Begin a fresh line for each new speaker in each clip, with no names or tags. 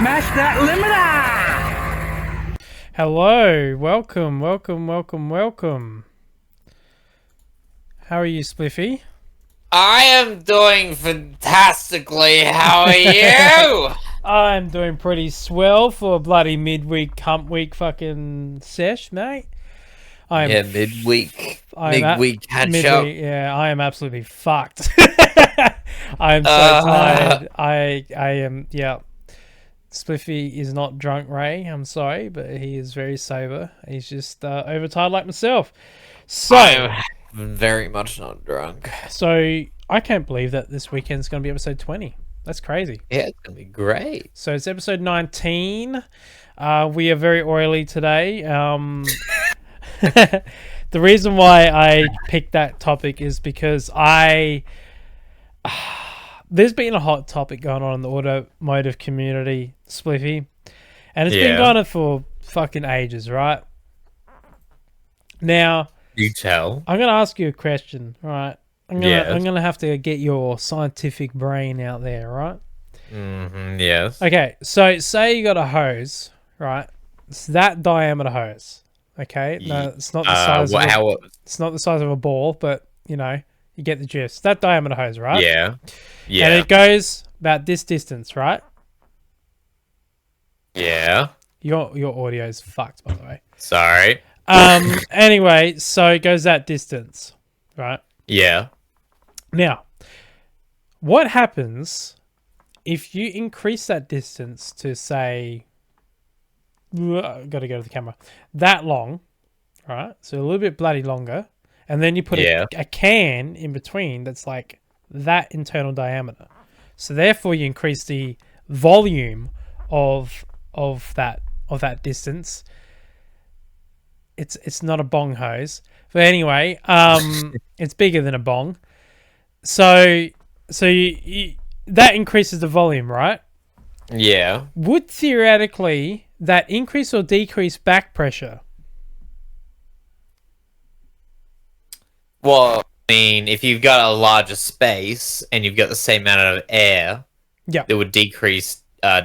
Smash that limiter!
Hello, welcome. How are you, Spliffy?
I am doing fantastically. How are you?
I'm doing pretty swell for a bloody midweek hump week fucking sesh, mate.
Midweek catch up.
midweek. Yeah, I am absolutely fucked. I am so
Uh,
tired. I am. Yeah. Spliffy is not drunk, Ray. I'm sorry, but he is very sober. He's just overtired like myself. So,
I'm very much not drunk.
so I can't believe that this weekend's going to be episode 20. That's crazy.
Yeah, it's gonna be great.
So it's episode 19. We are very oily today. The reason why I picked that topic is because there's been a hot topic going on in the automotive community, Spliffy, and it's been going on for fucking ages, right? Now,
You tell.
I'm gonna ask you a question, right? I'm
Yes.
gonna have to get your scientific brain out there, right?
Yes.
Okay, so say you got a hose, right? It's that diameter hose. Okay, no, it's not the size. It's not the size of a ball, but you know, you get the gist. That diameter hose, right?
Yeah.
And it goes about this distance, right?
Yeah.
Your audio's fucked, by the way.
Sorry.
Anyway, so it goes that distance, right?
Yeah.
Now, what happens if you increase that distance to say, got to go to the camera, that long, right? So a little bit bloody longer, and then you put a can in between that's like that internal diameter. So therefore, you increase the volume of that distance. It's not a bong hose, but anyway, it's bigger than a bong. So you that increases the volume, right?
Yeah.
Would theoretically that increase or decrease back pressure?
Well, I mean, if you've got a larger space and you've got the same amount of air,
Yeah,
it would decrease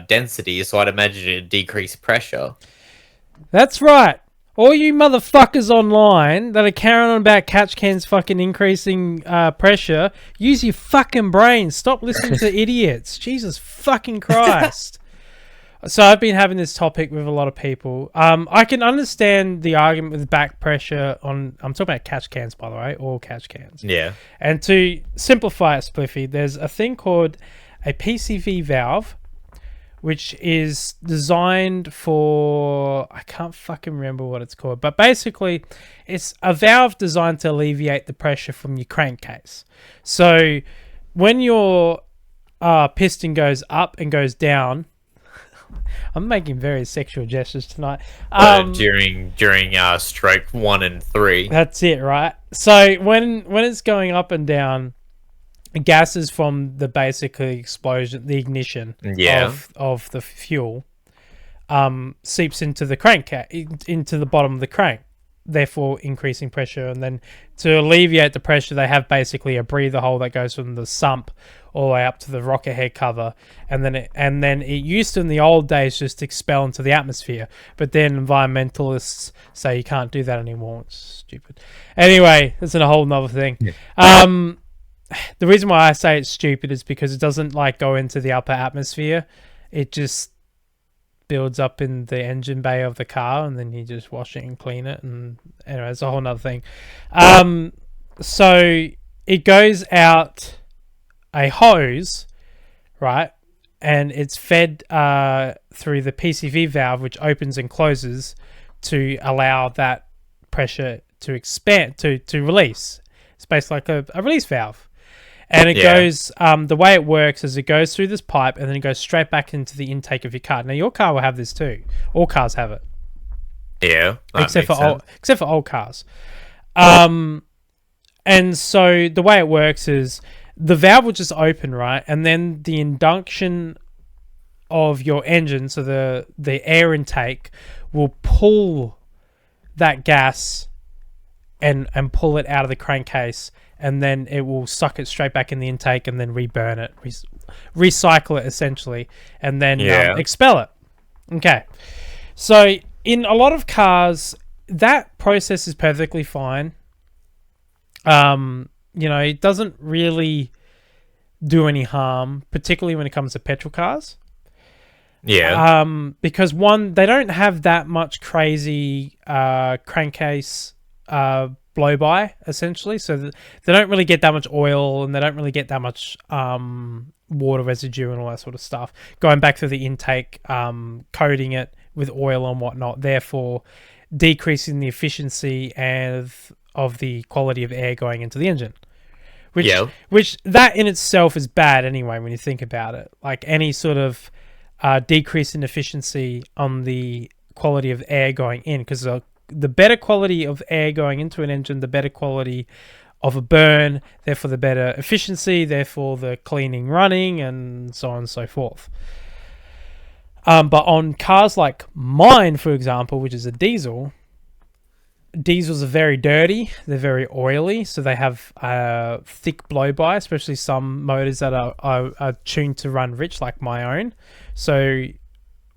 density. So I'd imagine it'd decrease pressure.
that's right. All you motherfuckers online that are carrying on about catch cans fucking increasing pressure, use your fucking brain. Stop listening to idiots. Jesus fucking Christ. So I've been having this topic with a lot of people. I can understand the argument with back pressure on... I'm talking about catch cans, by the way. All catch cans.
Yeah.
And to simplify it, Spliffy, there's a thing called a PCV valve, which is designed for... I can't fucking remember what it's called. But basically, it's a valve designed to alleviate the pressure from your crankcase. So when your piston goes up and goes down... I'm making very sexual gestures tonight.
During stroke 1 and 3.
That's it, right? So when it's going up and down, gases from the basically explosion, the ignition of the fuel, seeps into the into the bottom of the crank, therefore increasing pressure. And then to alleviate the pressure, they have basically a breather hole that goes from the sump all the way up to the rocket head cover, and then it used to in the old days just expel into the atmosphere, but then environmentalists say you can't do that anymore. It's stupid. Anyway, that's a whole nother thing. The reason why I say it's stupid is because it doesn't like go into the upper atmosphere. It just builds up in the engine bay of the car, and then you just wash it and clean it, and anyway, it's a whole nother thing. So it goes out a hose, right, and it's fed through the PCV valve, which opens and closes to allow that pressure to expand, to release. It's basically like a release valve. And it goes, the way it works is it goes through this pipe and then it goes straight back into the intake of your car. Now, your car will have this too. All cars have it.
Yeah.
Except for old cars. And so the way it works is the valve will just open, right? And then the induction of your engine, so the air intake, will pull that gas and pull it out of the crankcase, and then it will suck it straight back in the intake and then reburn it, recycle it essentially, and then
Yeah.
expel it. Okay, so in a lot of cars, that process is perfectly fine. It doesn't really do any harm, particularly when it comes to petrol cars.
Yeah.
Because one, they don't have that much crazy crankcase blow by, essentially. So they don't really get that much oil, and they don't really get that much water residue and all that sort of stuff going back through the intake, coating it with oil and whatnot, therefore decreasing the efficiency of the quality of air going into the engine. Which that in itself is bad anyway when you think about it. Like any sort of decrease in efficiency on the quality of air going in, because the better quality of air going into an engine, the better quality of a burn, therefore the better efficiency, therefore the cleaning running, and so on and so forth. But on cars like mine, for example, which is a diesels are very dirty, they're very oily, so they have thick blow-by, especially some motors that are tuned to run rich, like my own. So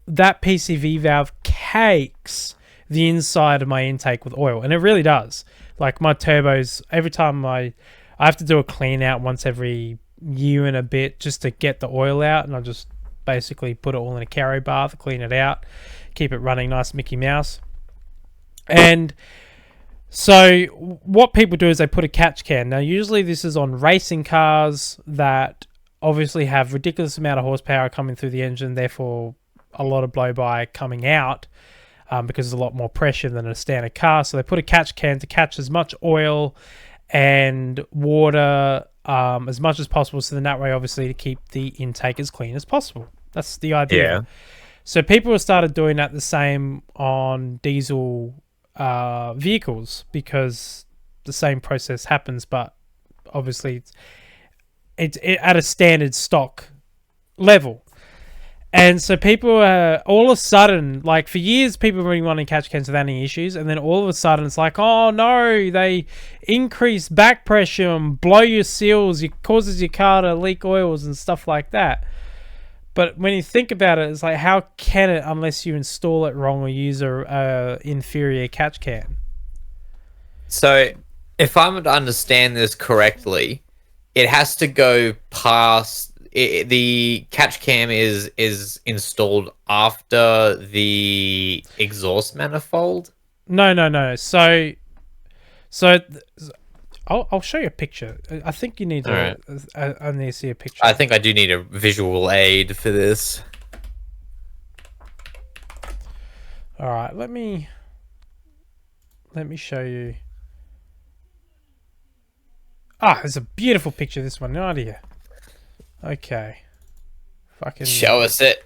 that PCV valve cakes the inside of my intake with oil, and it really does. Like my turbos, every time I have to do a clean out once every year and a bit just to get the oil out, and I just basically put it all in a carry bath, clean it out, keep it running nice Mickey Mouse. And so what people do is they put a catch can. Now, usually this is on racing cars that obviously have ridiculous amount of horsepower coming through the engine, therefore a lot of blow-by coming out because there's a lot more pressure than a standard car. So they put a catch can to catch as much oil and water as much as possible, so then that way, obviously, to keep the intake as clean as possible. That's the idea.
Yeah.
So people have started doing that the same on diesel vehicles, because the same process happens, but obviously it's at a standard stock level. And so people all of a sudden, like for years, people have been running catch cans without any issues, and then all of a sudden it's like, oh no, they increase back pressure and blow your seals, it causes your car to leak oils and stuff like that. But when you think about it, it's like, how can it unless you install it wrong or use a inferior catch can?
So, if I'm to understand this correctly, it has to go past the catch cam is installed after the exhaust manifold.
No. So I'll show you a picture. I think you need to.
Right.
I need to see a picture.
I think I do need a visual aid for this.
All right, let me show you. It's a beautiful picture. This one, no idea. Okay, fucking
show us it.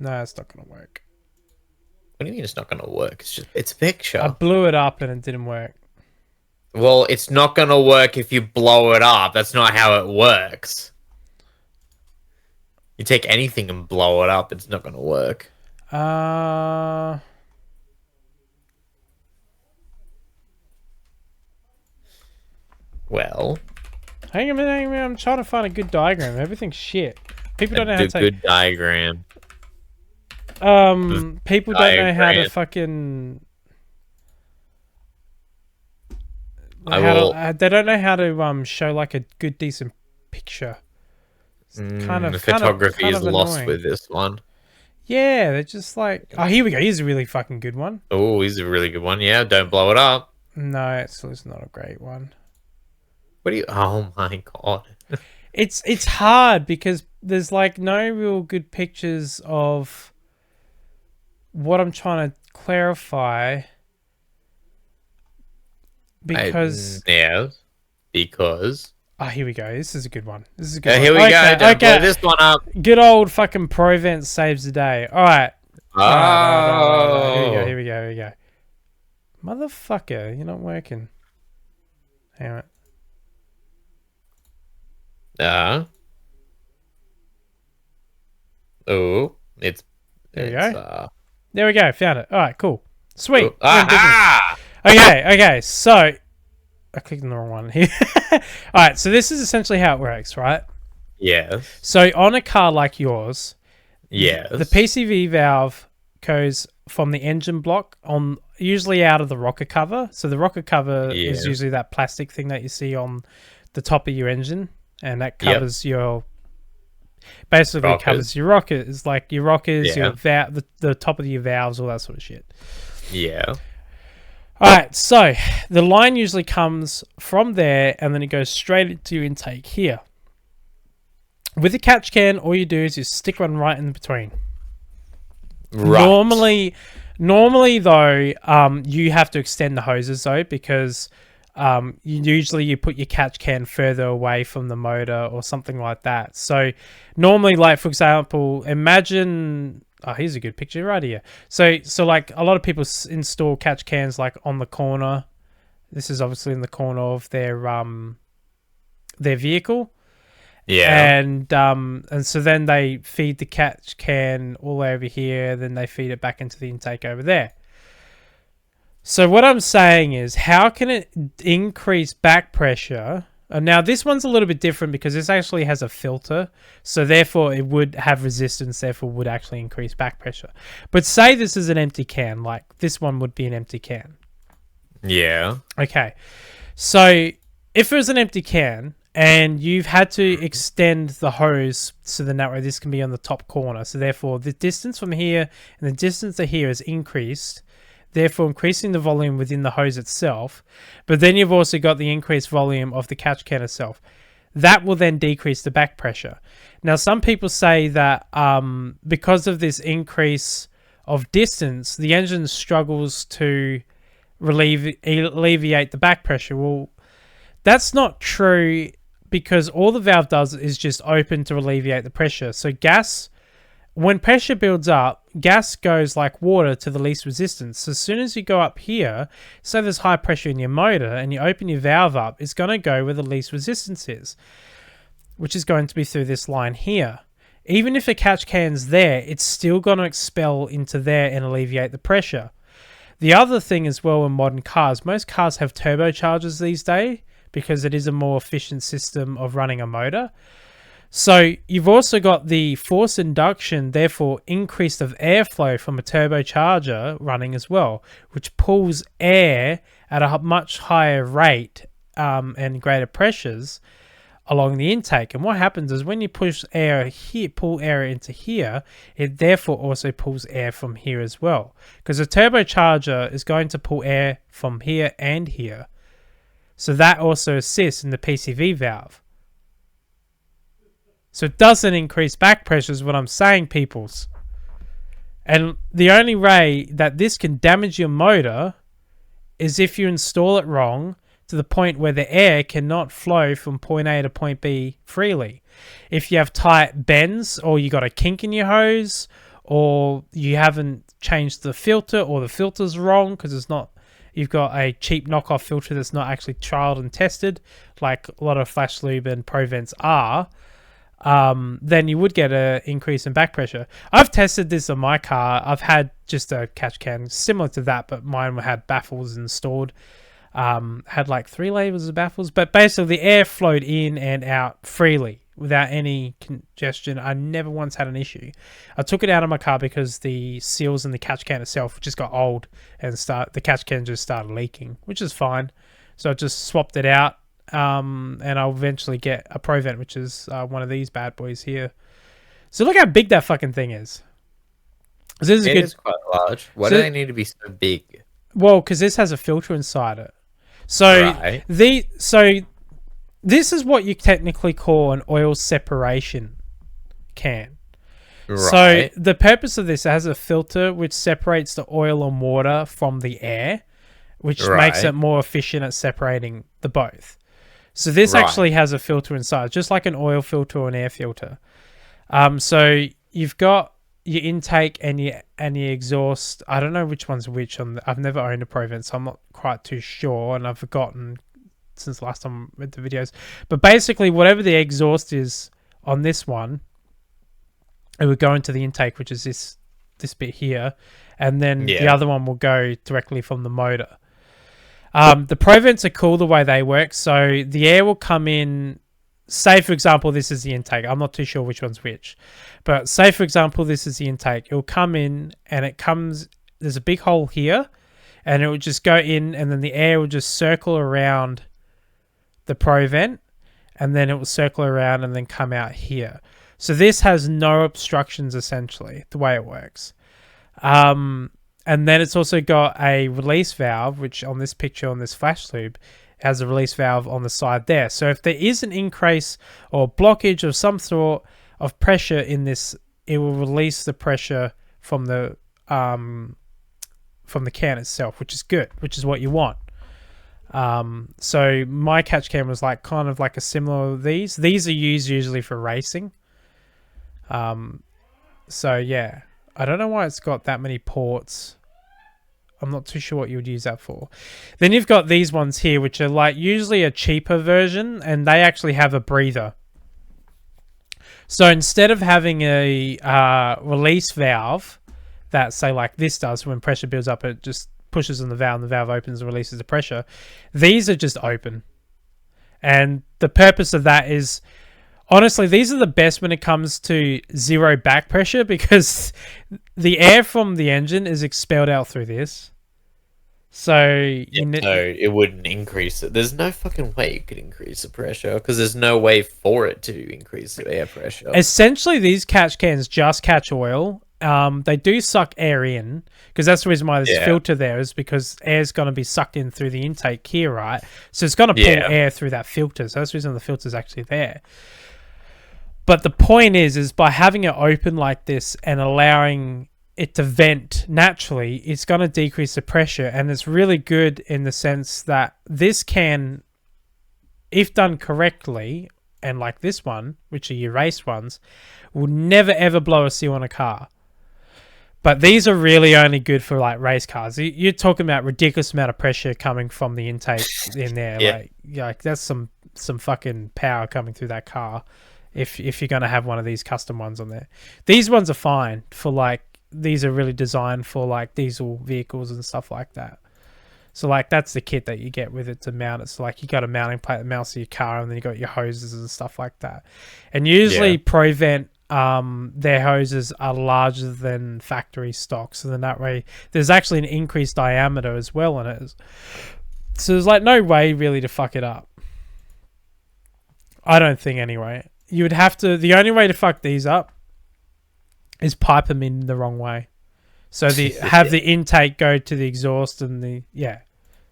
No, it's not gonna work.
What do you mean it's not gonna work? It's a picture.
I blew it up and it didn't work.
Well, it's not gonna work if you blow it up. That's not how it works. You take anything and blow it up, it's not gonna work. Well,
hang on a minute. I'm trying to find a good diagram. Everything's shit. People don't know how to take...
good diagram.
People don't know how to fucking... they don't know how to show like a good, decent picture.
The photography is lost
annoying
with this one.
Yeah, they're just like... Oh, here we go. Here's a really fucking good one.
Oh, he's a really good one. Yeah, don't blow it up.
No, it's not a great one.
What do you... Oh my god.
It's hard because there's like no real good pictures of what I'm trying to clarify. Because...
because...
Oh, here we go. This is a good one. This is a good one.
Here we go. Don't blow this one up.
Good old fucking Provence saves the day. All right.
Oh.
Here we go. Motherfucker, you're not working. Hang on.
Oh, it's...
There we go. There we go. Found it. All right, cool. Sweet. Okay, so... I clicked on the wrong one here. All right, so this is essentially how it works, right?
Yes.
So on a car like yours,
Yes.
the PCV valve goes from the engine block on, usually out of the rocker cover. So the rocker cover is
Yeah.
usually that plastic thing that you see on the top of your engine, and that covers your, basically
Rockers.
covers your rockers, like your rockers,
Yeah.
your the top of your valves, all that sort of shit.
Yeah.
All right, so the line usually comes from there, and then it goes straight into your intake here. With the catch can, all you do is you stick one right in between.
Right.
Normally though, you have to extend the hoses though, because you put your catch can further away from the motor or something like that. So normally, like for example, imagine, oh, here's a good picture right here. So like a lot of people install catch cans like on the corner. This is obviously in the corner of their vehicle.
Yeah.
And so then they feed the catch can all over here, then they feed it back into the intake over there. So what I'm saying is, how can it increase back pressure? Now this one's a little bit different because this actually has a filter, so therefore it would have resistance, therefore would actually increase back pressure. But say this is an empty can, like this one would be an empty can.
Yeah.
Okay, so if it was an empty can, and you've had to extend the hose so then that way this can be on the top corner. So therefore the distance from here and the distance to here is increased, therefore increasing the volume within the hose itself. But then you've also got the increased volume of the catch can itself. That will then decrease the back pressure. Now some people say that because of this increase of distance, the engine struggles to alleviate the back pressure. Well, that's not true, because all the valve does is just open to alleviate the pressure. So gas, when pressure builds up, gas goes like water to the least resistance. So as soon as you go up here, so there's high pressure in your motor and you open your valve up, it's going to go where the least resistance is, which is going to be through this line here. Even if a catch can's there, it's still going to expel into there and alleviate the pressure. The other thing as well in modern cars, most cars have turbochargers these days, because it is a more efficient system of running a motor. So you've also got the force induction, therefore increase of airflow from a turbocharger running as well, which pulls air at a much higher rate and greater pressures along the intake. And what happens is when you push air here, pull air into here, it therefore also pulls air from here as well, because a turbocharger is going to pull air from here and here. So that also assists in the PCV valve. So it doesn't increase back pressure is what I'm saying, peoples. And the only way that this can damage your motor is if you install it wrong, to the point where the air cannot flow from point A to point B freely. If you have tight bends, or you got a kink in your hose, or you haven't changed the filter, or the filter's wrong because it's not, you've got a cheap knockoff filter that's not actually trialed and tested, like a lot of Flash Lube and Provents are, then you would get an increase in back pressure. I've tested this on my car. I've had just a catch can similar to that, but mine had baffles installed. Had like 3 layers of baffles, but basically the air flowed in and out freely without any congestion. I never once had an issue. I took it out of my car because the seals in the catch can itself just got old and the catch can just started leaking, which is fine. So I just swapped it out, and I'll eventually get a Provent, which is one of these bad boys here. So look how big that fucking thing is. This is
quite large. Why do they need to be so big?
Well, because this has a filter inside it. So
right.
This is what you technically call an oil separation can.
Right.
So the purpose of this, it has a filter which separates the oil and water from the air, which makes it more efficient at separating the both. So this actually has a filter inside, just like an oil filter or an air filter. So you've got your intake and your exhaust. I don't know which one's which. I've never owned a Provent, so I'm not quite too sure, and I've forgotten since last time I read the videos. But basically, whatever the exhaust is on this one, it would go into the intake, which is this bit here, and then the other one will go directly from the motor. The Provents are cool the way they work. So the air will come in. say for example this is the intake. I'm not too sure which one's which, but say for example this is the intake. It'll come in and there's a big hole here, and it will just go in, and then the air will just circle around the pro vent, and then it will circle around and then come out here. So this has no obstructions, essentially, the way it works. And then it's also got a release valve, which on this picture, on this flash tube, has a release valve on the side there. So if there is an increase or blockage of some sort of pressure in this, it will release the pressure from the can itself, which is good, which is what you want. So my catch can was like kind of like a similar of these. These are used usually for racing. So yeah, I don't know why it's got that many ports. I'm not too sure what you would use that for. Then you've got these ones here, which are like usually a cheaper version, and they actually have a breather. So instead of having a release valve that, say, like this does, when pressure builds up, it just pushes on the valve, and the valve opens and releases the pressure. These are just open. And the purpose of that is, honestly, these are the best when it comes to zero back pressure, because the air from the engine is expelled out through this. So
it wouldn't increase it. There's no fucking way you could increase the pressure, because there's no way for it to increase the air pressure.
Essentially, these catch cans just catch oil. They do suck air in, because that's the reason why there's a filter there, is because air's going to be sucked in through the intake here, right? So it's going to pull air through that filter. So that's the reason the filter's actually there. But the point is by having it open like this and allowing it to vent naturally, it's going to decrease the pressure. And it's really good in the sense that this can, if done correctly, and like this one, which are your race ones, will never ever blow a seal on a car. But these are really only good for like race cars. You're talking about ridiculous amount of pressure coming from the intake in there. Like that's some fucking power coming through that car. If you're going to have one of these custom ones on there. These ones are fine for like, these are really designed for like diesel vehicles and stuff like that. So like that's the kit that you get with it to mount it. So like you got a mounting plate that mounts to your car, and then you got your hoses and stuff like that. And usually ProVent, their hoses are larger than factory stock. So then that way there's actually an increased diameter as well in it. So there's like no way really to fuck it up. I don't think anyway. You would have to, the only way to fuck these up is pipe them in the wrong way. So have the intake go to the exhaust and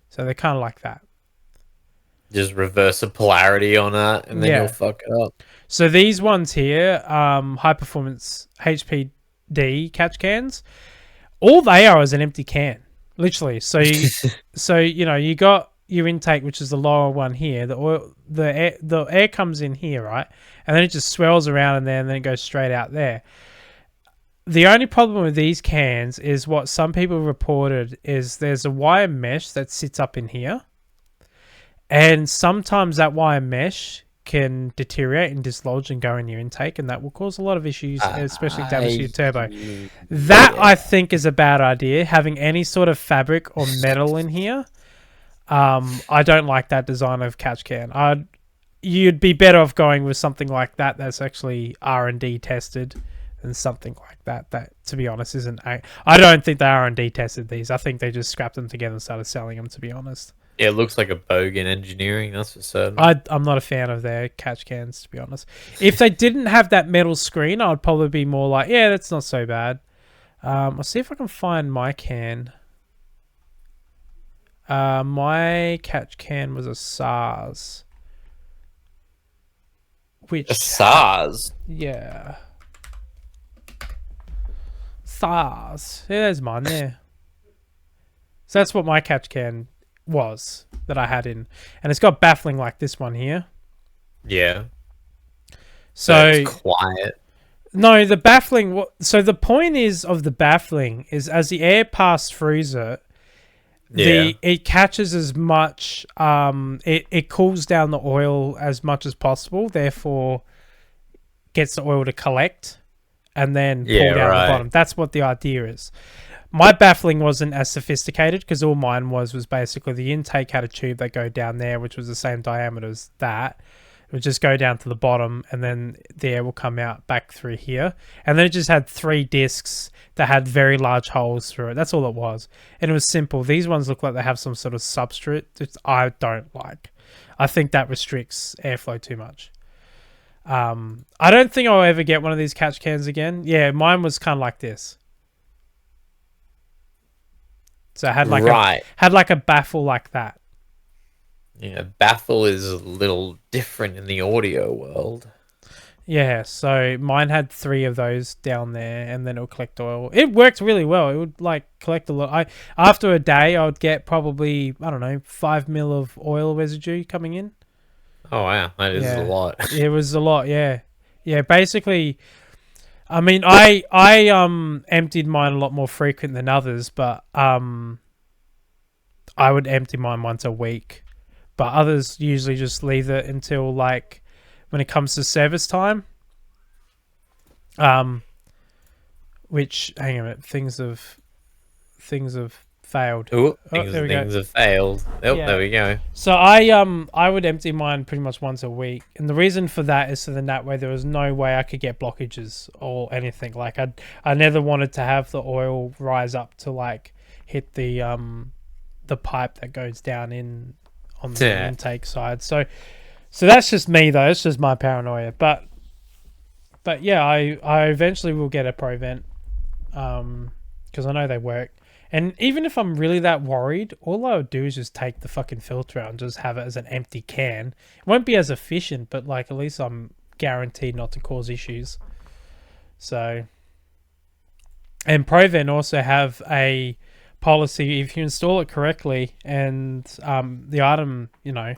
so they're kind of like that.
Just reverse the polarity on that, and then you'll fuck it up.
So these ones here, high performance HPD catch cans, all they are is an empty can, literally. So you got your intake, which is the lower one here. The air comes in here, right, and then it just swirls around in there, and then it goes straight out there. The only problem with these cans is what some people reported is there's a wire mesh that sits up in here, and sometimes that wire mesh can deteriorate and dislodge and go in your intake, and that will cause a lot of issues, especially damage to your turbo. That I think is a bad idea, having any sort of fabric or metal in here. I don't like that design of catch can. You'd be better off going with something like that that's actually R&D tested than something like that. That, to be honest, isn't. I don't think they R&D tested these. I think they just scrapped them together and started selling them, to be honest.
Yeah, it looks like a bogan engineering, that's for certain.
I'm not a fan of their catch cans, to be honest. If they didn't have that metal screen, I'd probably be more like, yeah, that's not so bad. I'll see if I can find my can. My catch can was a SARS.
A SARS?
Yeah. SARS. Yeah, there's mine there. So that's what my catch can was that I had in. And it's got baffling like this one here.
Yeah.
So
it's quiet.
No, the baffling... So the point is of the baffling is as the air passes through it, it catches as much... It cools down the oil as much as possible, therefore gets the oil to collect and then pull down the bottom. That's what the idea is. My baffling wasn't as sophisticated because all mine was basically the intake had a tube that go down there, which was the same diameter as that. It would just go down to the bottom, and then the air will come out back through here. And then it just had 3 discs that had very large holes through it. That's all it was. And it was simple. These ones look like they have some sort of substrate that I don't like. I think that restricts airflow too much. I don't think I'll ever get one of these catch cans again. Yeah, mine was kind of like this. So it had like a baffle like that.
Yeah, baffle is a little different in the audio world.
Yeah, so mine had 3 of those down there, and then it would collect oil. It worked really well. It would like collect a lot. After a day, I would get probably, I don't know, 5 mil of oil residue coming in.
Oh wow, that is a lot.
It was a lot. Yeah, yeah. Basically, I mean, I emptied mine a lot more frequent than others, but I would empty mine once a week. But others usually just leave it until like when it comes to service time. Which hang on a minute, things have failed.
Ooh, things have failed. Oh, yeah. There we go.
So I would empty mine pretty much once a week, and the reason for that is so then that way there was no way I could get blockages or anything. Like I never wanted to have the oil rise up to like hit the pipe that goes down in on the intake side. So that's just me though. It's just my paranoia. But yeah, I eventually will get a ProVent because I know they work. And even if I'm really that worried, all I would do is just take the fucking filter out and just have it as an empty can. It won't be as efficient, but like at least I'm guaranteed not to cause issues. So, and ProVent also have a policy if you install it correctly and the item, you know,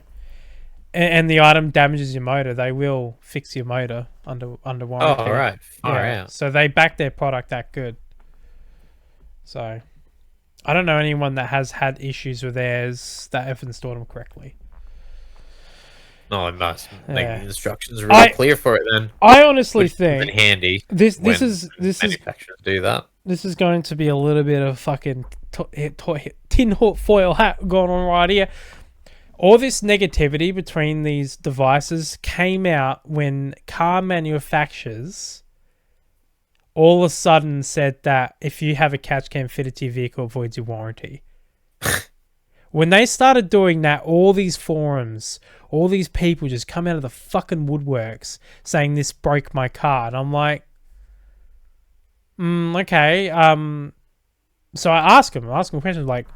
and the item damages your motor, they will fix your motor under warranty.
Oh, right.
Yeah. So they back their product that good. So I don't know anyone that has had issues with theirs that have installed them correctly.
No, I must make the instructions really clear for it then.
I honestly think
handy.
This is
manufacturers do that.
This is going to be a little bit of fucking tin foil hat going on right here. All this negativity between these devices came out when car manufacturers all of a sudden said that if you have a catch cam fitted to your vehicle, it voids your warranty. When they started doing that, all these forums, all these people just come out of the fucking woodworks saying this broke my car. And I'm like, okay. So I ask them questions like,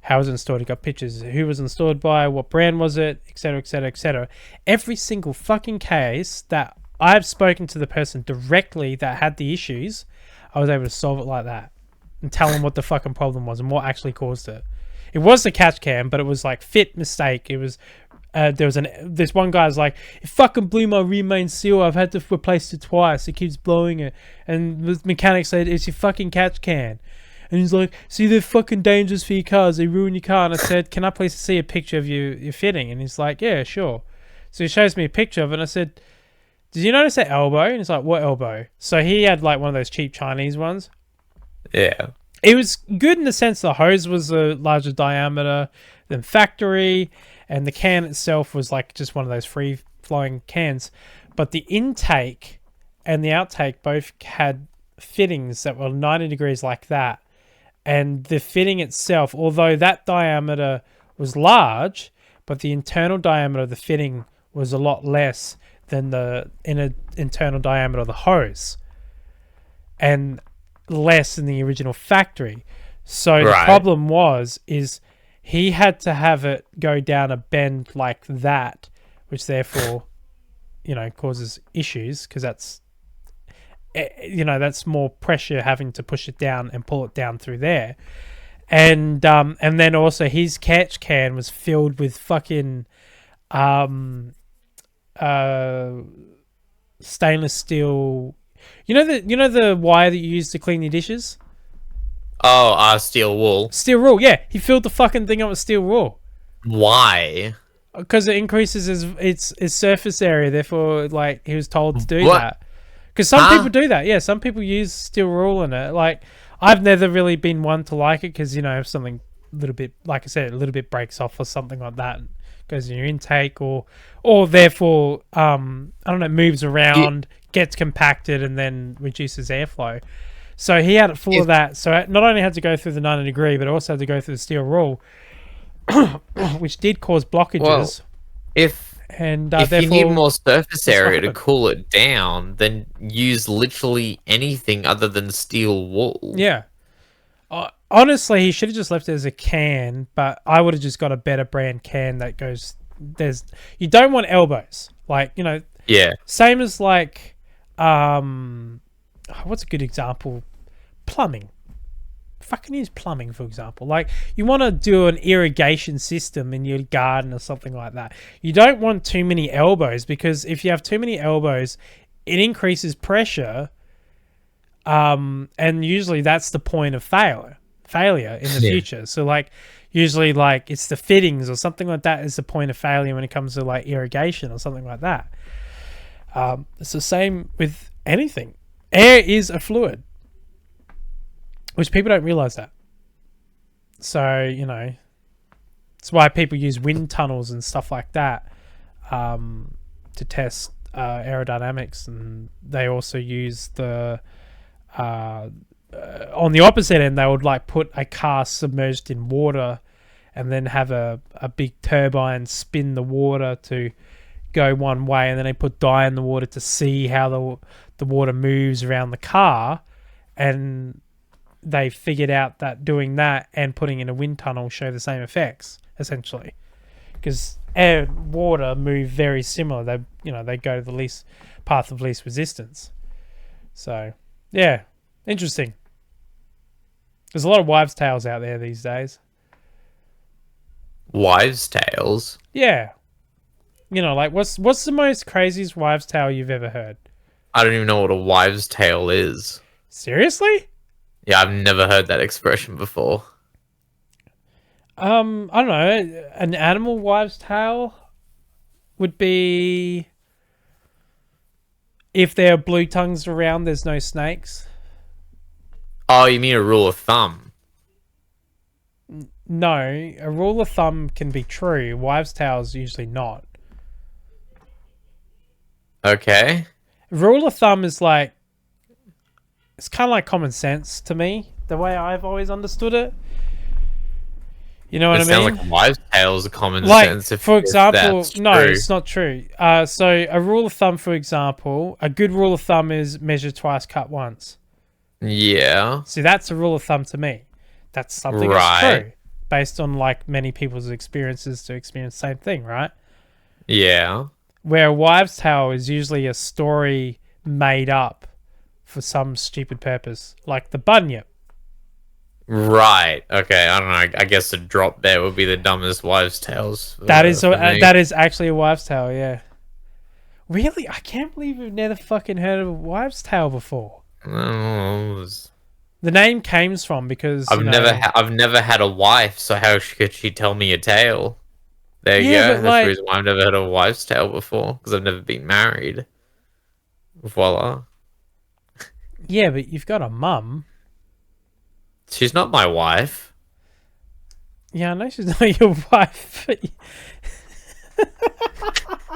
how was it installed? He got pictures. Who was installed by? What brand was it? Etc. Etc. Etc. Every single fucking case that I've spoken to the person directly that had the issues, I was able to solve it like that and tell them what the fucking problem was and what actually caused it. It was the catch cam, but it was like fit mistake. It was this one guy's like, it fucking blew my rear main seal. I've had to replace it twice. It keeps blowing it. And the mechanic said, it's your fucking catch can. And he's like, see, they're fucking dangerous for your cars. They ruin your car. And I said, can I please see a picture of your fitting? And he's like, yeah, sure. So he shows me a picture of it. And I said, did you notice that elbow? And he's like, what elbow? So he had like one of those cheap Chinese ones.
Yeah.
It was good in the sense the hose was a larger diameter than factory. And the can itself was like just one of those free-flowing cans. But the intake and the outtake both had fittings that were 90 degrees like that. And the fitting itself, although that diameter was large, but the internal diameter of the fitting was a lot less than the internal diameter of the hose. And less than the original factory. So the problem is he had to have it go down a bend like that, which therefore, you know, causes issues because that's, you know, that's more pressure having to push it down and pull it down through there. And then also his catch can was filled with fucking stainless steel. You know the wire that you use to clean your dishes?
Oh, steel wool.
Steel wool, yeah. He filled the fucking thing up with steel wool.
Why?
Because it increases its surface area. Therefore, like, he was told to do that. Because some people do that. Yeah, some people use steel wool in it. Like, I've never really been one to like it because, you know, if something a little bit, like I said, a little bit breaks off or something like that, goes in your intake, or therefore, I don't know, moves around, gets compacted, and then reduces airflow. So he had it full of that. So it not only had to go through the 90 degree, but also had to go through the steel rule, which did cause blockages.
Well, if you need more surface area to cool it down, then use literally anything other than steel wool.
Yeah. Honestly, he should have just left it as a can, but I would have just got a better brand can that goes. You don't want elbows, like, you know.
Yeah.
Same as like, what's a good example? Plumbing. Fucking use plumbing, for example. Like, you want to do an irrigation system in your garden or something like that. You don't want too many elbows, because if you have too many elbows, it increases pressure. And usually that's the point of failure in the future. So like, usually like it's the fittings or something like that is the point of failure when it comes to like irrigation or something like that. It's the same with anything. Air is a fluid, which people don't realize that. So, you know, it's why people use wind tunnels and stuff like that, to test aerodynamics, and they also use the on the opposite end, they would like put a car submerged in water and then have a big turbine spin the water to go one way, and then they put dye in the water to see how the water moves around the car, and they figured out that doing that and putting in a wind tunnel show the same effects, essentially, because air and water move very similar. They go to the least path of least resistance. So yeah, interesting. There's a lot of wives' tales out there these days.
Wives' tales?
Yeah. You know, like, what's the most craziest wives' tale you've ever heard?
I don't even know what a wives' tale is.
Seriously?
Yeah, I've never heard that expression before.
I don't know. An animal wives' tale would be if there are blue tongues around, there's no snakes.
Oh, you mean a rule of thumb?
No, a rule of thumb can be true. Wives' tales usually not.
Okay.
Rule of thumb is like, it's kind of like common sense to me, the way I've always understood it. You know what I mean?
It sounds like wives' tales are common
like,
sense.
For example, no,
true.
It's not true. So a rule of thumb, for example, a good rule of thumb is measure twice, cut once.
Yeah.
See, that's a rule of thumb to me. That's something that's true, based on like many people's experiences to experience the same thing, right?
Yeah.
Where a wives' tale is usually a story made up for some stupid purpose, like the bunyip.
Right. Okay. I don't know. I guess the drop there would be the dumbest wives' tales.
That is actually a wives' tale. Yeah. Really, I can't believe we've never fucking heard of a wives' tale before. The name came from because
I've never had a wife, so how could she tell me a tale? There you go. That's
like,
the reason why I've never heard of a wives' tale before, because I've never been married. Voila.
Yeah, but you've got a mum.
She's not my wife.
Yeah, I know she's not your wife.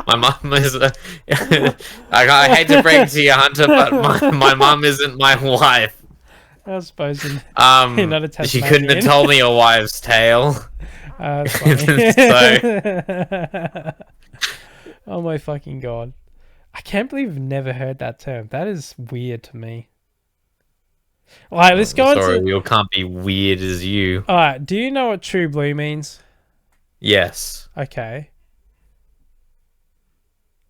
My mum is. I hate to break it to you, Hunter, but my mum isn't my wife.
I suppose. You're not a
she couldn't have told me a wives' tale.
So. Oh my fucking god! I can't believe I've never heard that term. That is weird to me. Alright, let's go on.
Sorry, we all can't be weird as you.
Alright, do you know what true blue means?
Yes.
Okay.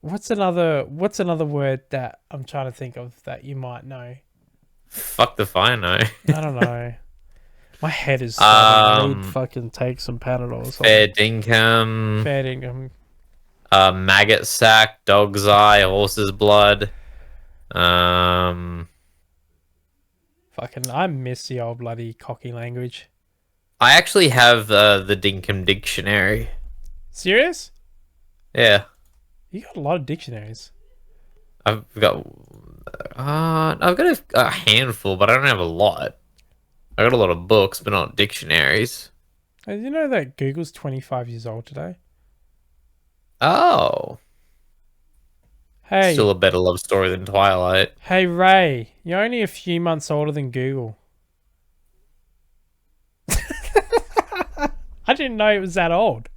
What's another word that I'm trying to think of that you might know?
Fuck if I know.
I don't know. My head is starting. I need fucking take some Panadol or something.
Fair dinkum.
Fair dinkum.
Maggot sack, dog's eye, horse's blood.
Fucking, I miss the old bloody cocky language.
I actually have the Dinkum dictionary.
Serious?
Yeah.
You got a lot of dictionaries.
I've got a handful, but I don't have a lot. I got a lot of books, but not dictionaries.
Did you know that Google's 25 years old today?
Oh,
Hey,
still a better love story than Twilight.
hey Ray, you're only a few months older than Google. I didn't know it was that old.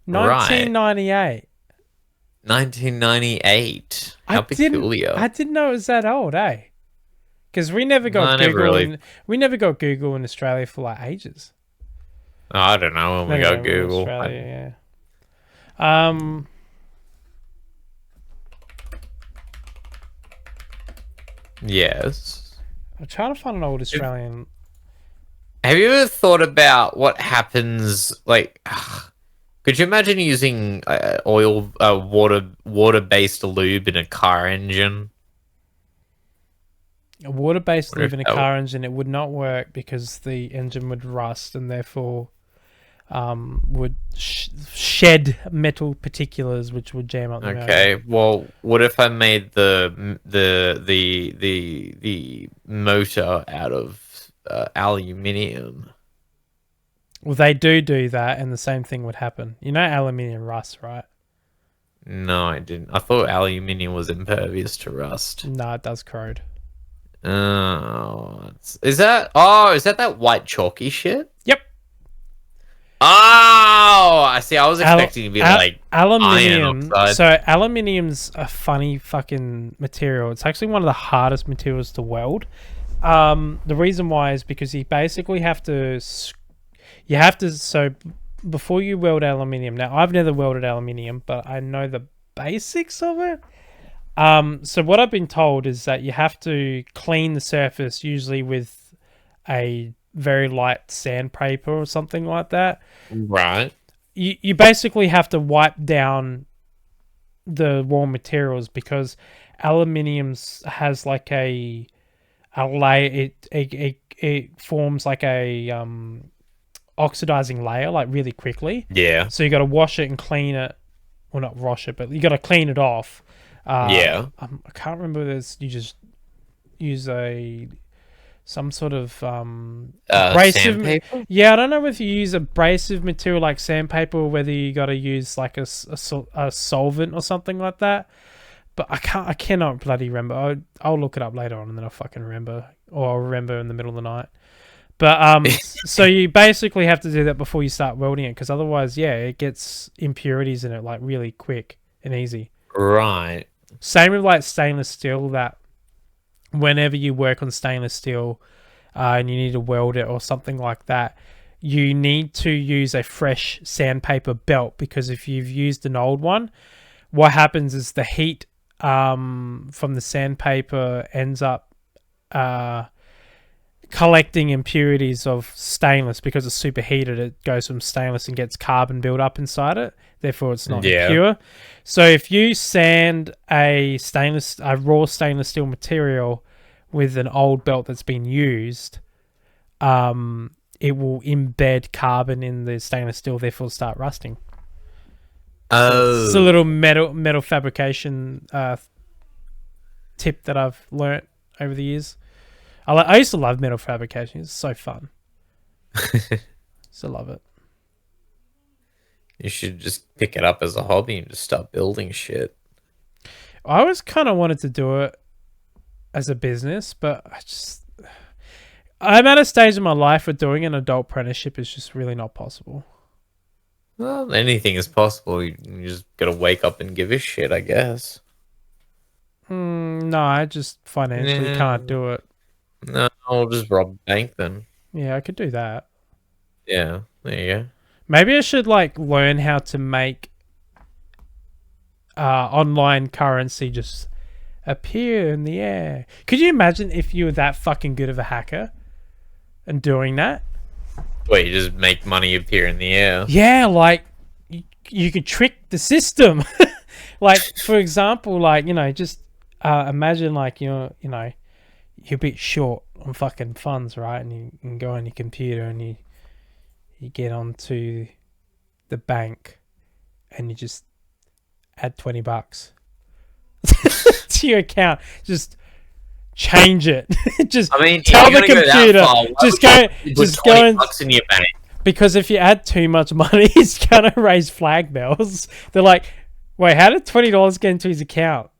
Right.
1998.
1998. How peculiar.
I didn't know it was that old, eh? Because we never got
No,
Google.
never really.
We never got Google in Australia for like ages.
I don't know when we got Google.
Australia, yeah.
Yes.
I'm trying to find an old Australian.
Have you ever thought about what happens? Like, could you imagine using water-based lube in a car engine?
A water-based
Wonder
lube in a
if that
car engine, it would not work because the engine would rust and therefore would shed metal particulars, which would jam up the motor.
Okay. Well, what if I made the motor out of aluminium?
Well, they do that, and the same thing would happen. You know, aluminium rusts, right?
No, I didn't. I thought aluminium was impervious to rust.
No, it does corrode.
Oh, is that white chalky shit?
Yep.
Oh, I see. I was expecting to be like
aluminium.
iron oxide.
So aluminium's a funny fucking material. It's actually one of the hardest materials to weld. The reason why is because you basically have to. So before you weld aluminium. Now I've never welded aluminium, but I know the basics of it. So what I've been told is that you have to clean the surface, usually with a very light sandpaper or something like that.
Right.
You basically have to wipe down the raw materials because aluminium has like a layer. It forms like a oxidizing layer like really quickly.
Yeah.
So you got to wash it and clean it. Well, not wash it, but you got to clean it off.
Yeah.
I can't remember this. You just use some sort of abrasive.
Sandpaper?
Yeah, I don't know if you use abrasive material like sandpaper or whether you got to use like a solvent or something like that. But I cannot bloody remember. I'll look it up later on and then I'll fucking remember, or I'll remember in the middle of the night. But so you basically have to do that before you start welding it, because otherwise, yeah, it gets impurities in it like really quick and easy.
Right.
Same with like stainless steel, that whenever you work on stainless steel and you need to weld it or something like that, you need to use a fresh sandpaper belt, because if you've used an old one, what happens is the heat from the sandpaper ends up collecting impurities of stainless. Because it's superheated, it goes from stainless and gets carbon built up inside it, therefore it's not pure. So if you sand a raw stainless steel material with an old belt that's been used, it will embed carbon in the stainless steel, therefore start rusting.
Oh.
It's a little metal fabrication tip that I've learnt over the years. I used to love metal fabrication. It's so fun. Still love it.
You should just pick it up as a hobby and just start building shit.
I always kind of wanted to do it as a business, but I'm at a stage in my life where doing an adult apprenticeship is just really not possible.
Well, anything is possible. You just gotta wake up and give a shit, I guess.
No, I just financially can't do it.
No, I'll just rob a bank then.
Yeah, I could do that.
Yeah, there you go.
Maybe I should like learn how to make online currency just appear in the air. Could you imagine if you were that fucking good of a hacker and doing that?
Wait, you just make money appear in the air?
Yeah, like you could trick the system. Like, for example, like, you know, just imagine like you're a bit short on fucking funds, right? And you can go on your computer and you get onto the bank and you just add $20 to your account. Just change it. Just
I mean,
tell the
you're gonna go that
computer.
far. Why
Just
would
go.
you
Just
put
go
$20
and.
in your bank.
Because if you add too much money, it's gonna raise flag bells. They're like, wait, how did $20 get into his account?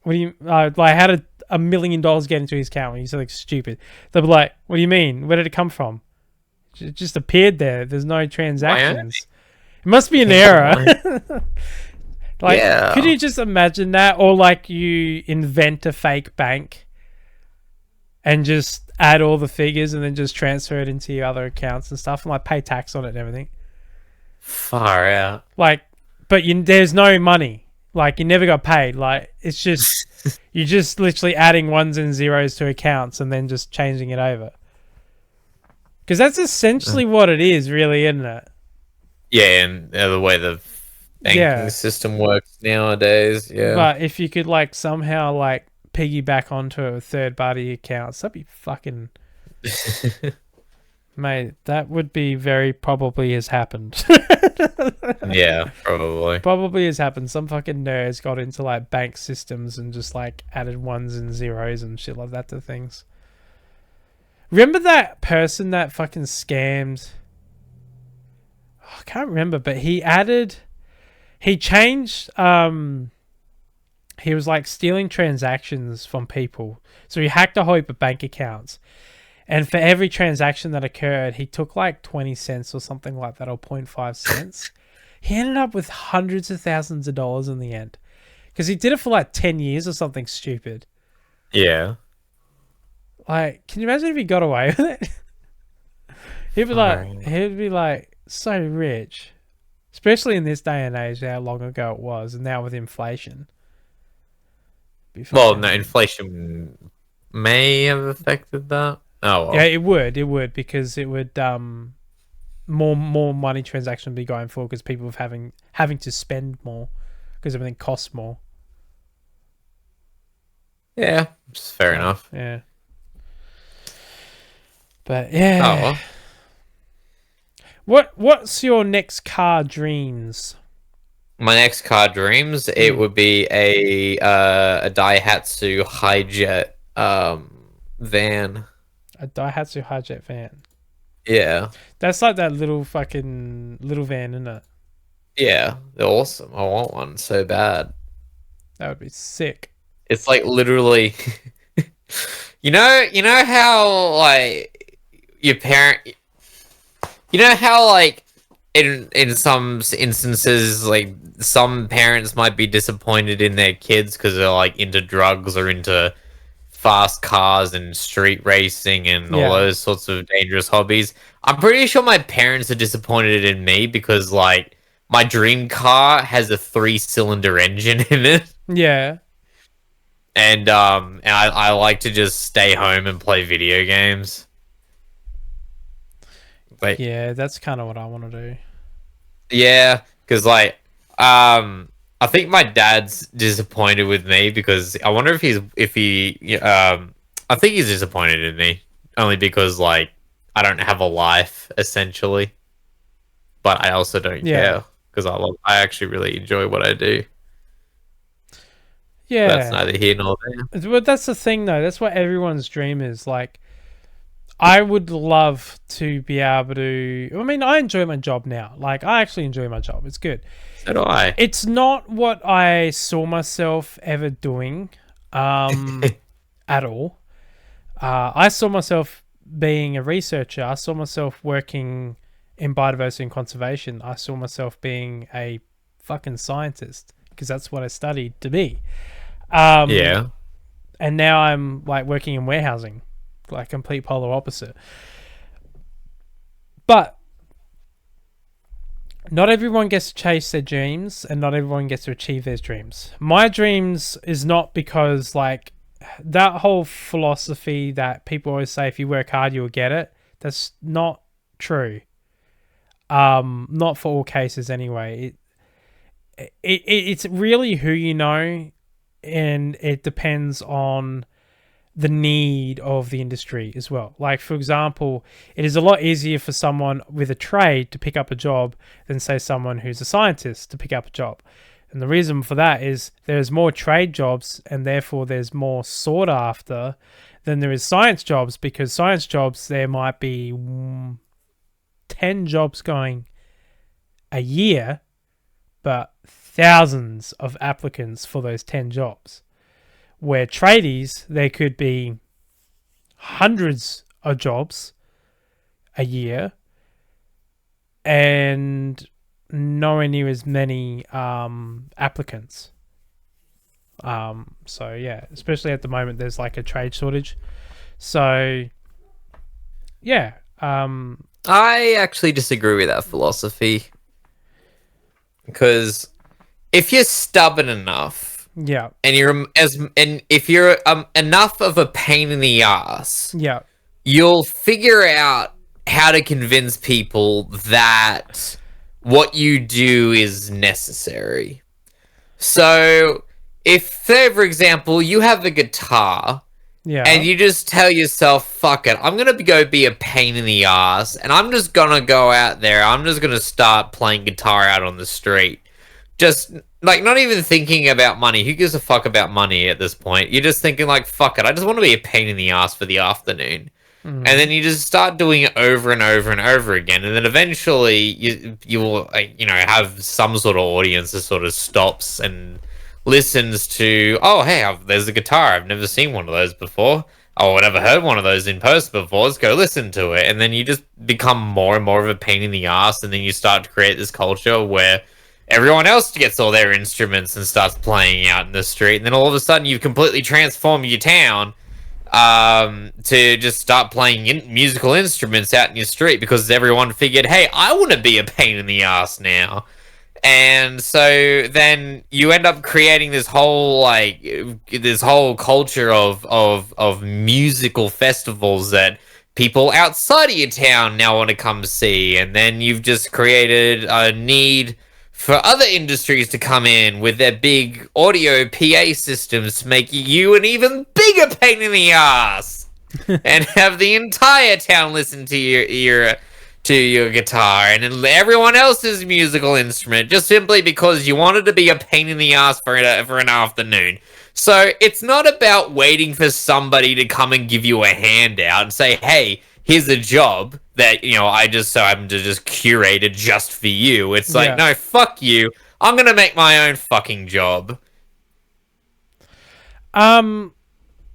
What do you like? How did $1 million get into his account? When he's like stupid, they'll be like, what do you mean? Where did it come from? It just appeared there. There's no transactions. It must be an error. Like,
Yeah.
could you just imagine that? Or like you invent a fake bank and just add all the figures and then just transfer it into your other accounts and stuff and like pay tax on it and everything.
Far out.
Like, but there's no money. Like, you never got paid. Like, it's just, you're just literally adding ones and zeros to accounts and then just changing it over. Because that's essentially what it is, really, isn't it?
Yeah, and the way the banking system works nowadays. Yeah.
But if you could like somehow like piggyback onto a third party account, that'd be fucking mate, that would be very probably has happened.
Yeah, probably.
Probably has happened. Some fucking nerds got into like bank systems and just like added ones and zeros and shit like that to things. Remember that person that fucking scammed? I can't remember, but he changed, he was like stealing transactions from people. So he hacked a whole heap of bank accounts. And for every transaction that occurred, he took like 20 cents or something like that, or 0.5 cents. He ended up with hundreds of thousands of dollars in the end. Because he did it for like 10 years or something stupid.
Yeah.
Like, can you imagine if he got away with it? He'd be like so rich. Especially in this day and age, how long ago it was, and now with inflation.
Well, no, inflation may have affected that. Oh, well.
Yeah, it would, because it would more money transaction would be going for because people have having to spend more because everything costs more.
Yeah, it's fair enough.
Yeah. But yeah.
Oh.
What's your next car dreams?
My next car dreams, it would be a Daihatsu Hijet van.
A Daihatsu Hijet van.
Yeah.
That's like that little fucking little van, isn't it?
Yeah, they're awesome. I want one so bad.
That would be sick.
It's like literally you know how like your parent you know how like in some instances like some parents might be disappointed in their kids because they're like into drugs or into fast cars and street racing and all those sorts of dangerous hobbies. I'm pretty sure my parents are disappointed in me because like my dream car has a 3-cylinder engine in it.
Yeah.
And I like to just stay home and play video games. But
yeah, that's kind of what I want to do.
Yeah, because like I think my dad's disappointed with me because I wonder if I think he's disappointed in me only because like I don't have a life essentially, but I also don't care because I actually really enjoy what I do.
Yeah,
that's neither here nor there.
But that's the thing, though. That's what everyone's dream is. Like, I would love to be able to. I mean, I enjoy my job now. Like, I actually enjoy my job. It's good.
So do I.
It's not what I saw myself ever doing, at all. I saw myself being a researcher. I saw myself working in biodiversity and conservation. I saw myself being a fucking scientist because that's what I studied to be.
Yeah.
And now I'm like working in warehousing, like complete polar opposite. But not everyone gets to chase their dreams and not everyone gets to achieve their dreams. My dreams is not because like that whole philosophy that people always say if you work hard you'll get it. That's not true. Not for all cases anyway. It's really who you know, and it depends on the need of the industry as well. Like, for example, it is a lot easier for someone with a trade to pick up a job than, say, someone who's a scientist to pick up a job. And the reason for that is there's more trade jobs and therefore there's more sought after than there is science jobs, because science jobs, there might be 10 jobs going a year, but thousands of applicants for those 10 jobs. Where tradies, there could be hundreds of jobs a year and nowhere near as many applicants. So yeah, especially at the moment, there's like a trade shortage. So yeah,
I actually disagree with that philosophy, because if you're stubborn enough,
yeah,
and if you're enough of a pain in the ass,
yeah,
you'll figure out how to convince people that what you do is necessary. So, if, say, for example, you have a guitar,
yeah,
and you just tell yourself, fuck it, I'm gonna go be a pain in the ass, and I'm just gonna go out there, I'm just gonna start playing guitar out on the street. Just, like, not even thinking about money. Who gives a fuck about money at this point? You're just thinking, like, fuck it, I just want to be a pain in the ass for the afternoon. And then you just start doing it over and over and over again, and then eventually you will have some sort of audience that sort of stops and listens to, oh hey, there's a guitar, I've never seen one of those before, oh, I've never heard one of those in person before, let's go listen to it. And then you just become more and more of a pain in the ass, and then you start to create this culture where everyone else gets all their instruments and starts playing out in the street, and then all of a sudden you've completely transformed your town to just start playing musical instruments out in your street, because everyone figured, hey, I want to be a pain in the ass now. And so then you end up creating this whole culture of musical festivals that people outside of your town now want to come see. And then you've just created a need for other industries to come in with their big audio PA systems to make you an even bigger pain in the ass, and have the entire town listen to your guitar and everyone else's musical instrument, just simply because you wanted to be a pain in the ass for an afternoon. So it's not about waiting for somebody to come and give you a handout and say, hey, here's a job that, I just so happen to just curated just for you. It's like, no, fuck you. I'm going to make my own fucking job.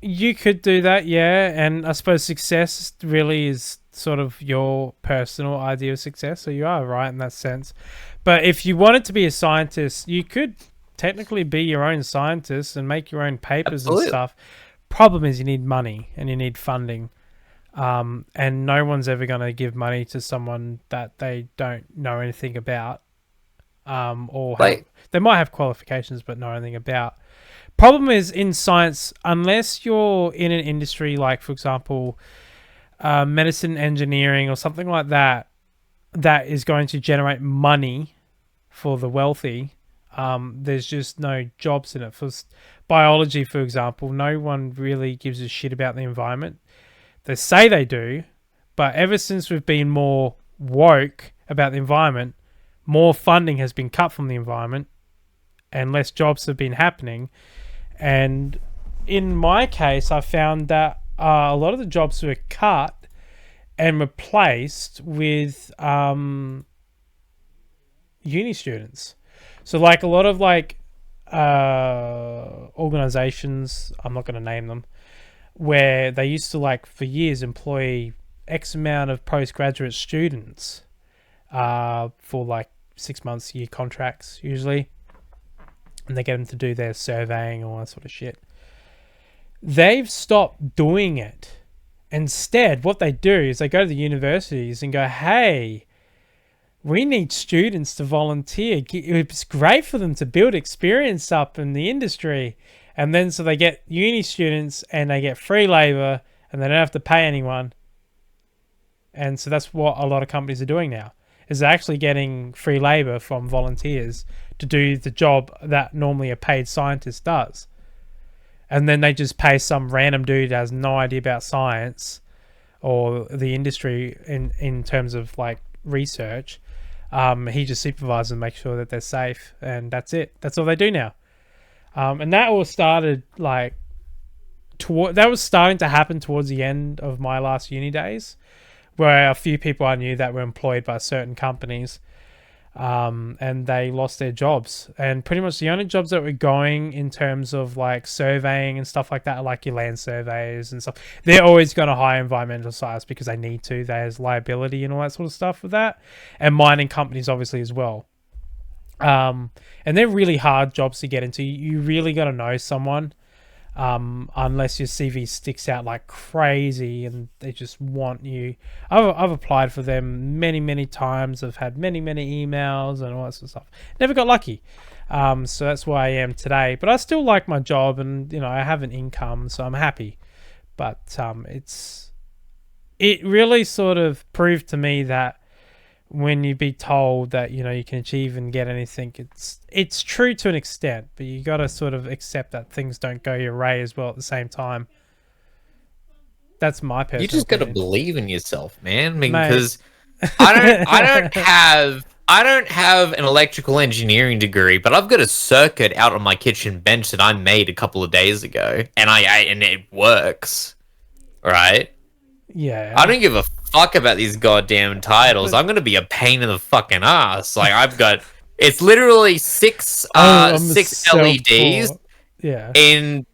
You could do that, yeah. And I suppose success really is sort of your personal idea of success. So you are right in that sense. But if you wanted to be a scientist, you could technically be your own scientist and make your own papers and stuff. Problem is you need money and you need funding. And no one's ever going to give money to someone that they don't know anything about. They might have qualifications but know anything about. Problem is in science, unless you're in an industry like, for example, medicine, engineering, or something like that, that is going to generate money for the wealthy, there's just no jobs in it. For biology, for example, no one really gives a shit about the environment. They say they do, but ever since we've been more woke about the environment, more funding has been cut from the environment and less jobs have been happening. And in my case, I found that a lot of the jobs were cut and replaced with uni students. So like a lot of organizations, I'm not going to name them, where they used to for years employ X amount of postgraduate students for 6 months, year contracts usually, and they get them to do their surveying, all that sort of shit. They've stopped doing it. Instead, what they do is they go to the universities and go, hey, we need students to volunteer. It's great for them to build experience up in the industry. And then so they get uni students and they get free labor and they don't have to pay anyone. And so that's what a lot of companies are doing now, is they're actually getting free labor from volunteers to do the job that normally a paid scientist does. And then they just pay some random dude that has no idea about science or the industry in terms of research. He just supervises and makes sure that they're safe, and that's it. That's all they do now. And that all started that was starting to happen towards the end of my last uni days, where a few people I knew that were employed by certain companies, and they lost their jobs. And pretty much the only jobs that were going in terms of like surveying and stuff like that are like your land surveys and stuff. They're always going to hire environmental science because they need to. There's liability and all that sort of stuff with that. And mining companies obviously as well. And they're really hard jobs to get into. You really got to know someone, unless your CV sticks out like crazy and they just want you. I've applied for them many times. I've had many emails and all that sort of stuff. Never got lucky. So that's where I am today. But I still like my job, and I have an income, so I'm happy. But it really sort of proved to me that when you be told that you can achieve and get anything, it's true to an extent, but you got to sort of accept that things don't go your way as well at the same time. That's my personal.
You just got to
opinion.
believe in yourself, man. Because I don't have an electrical engineering degree, but I've got a circuit out on my kitchen bench that I made a couple of days ago, and and it works, right?
Yeah.
I don't give a fuck about these goddamn titles. I'm gonna be a pain in the fucking ass. Like it's literally six LEDs.
Yeah.
In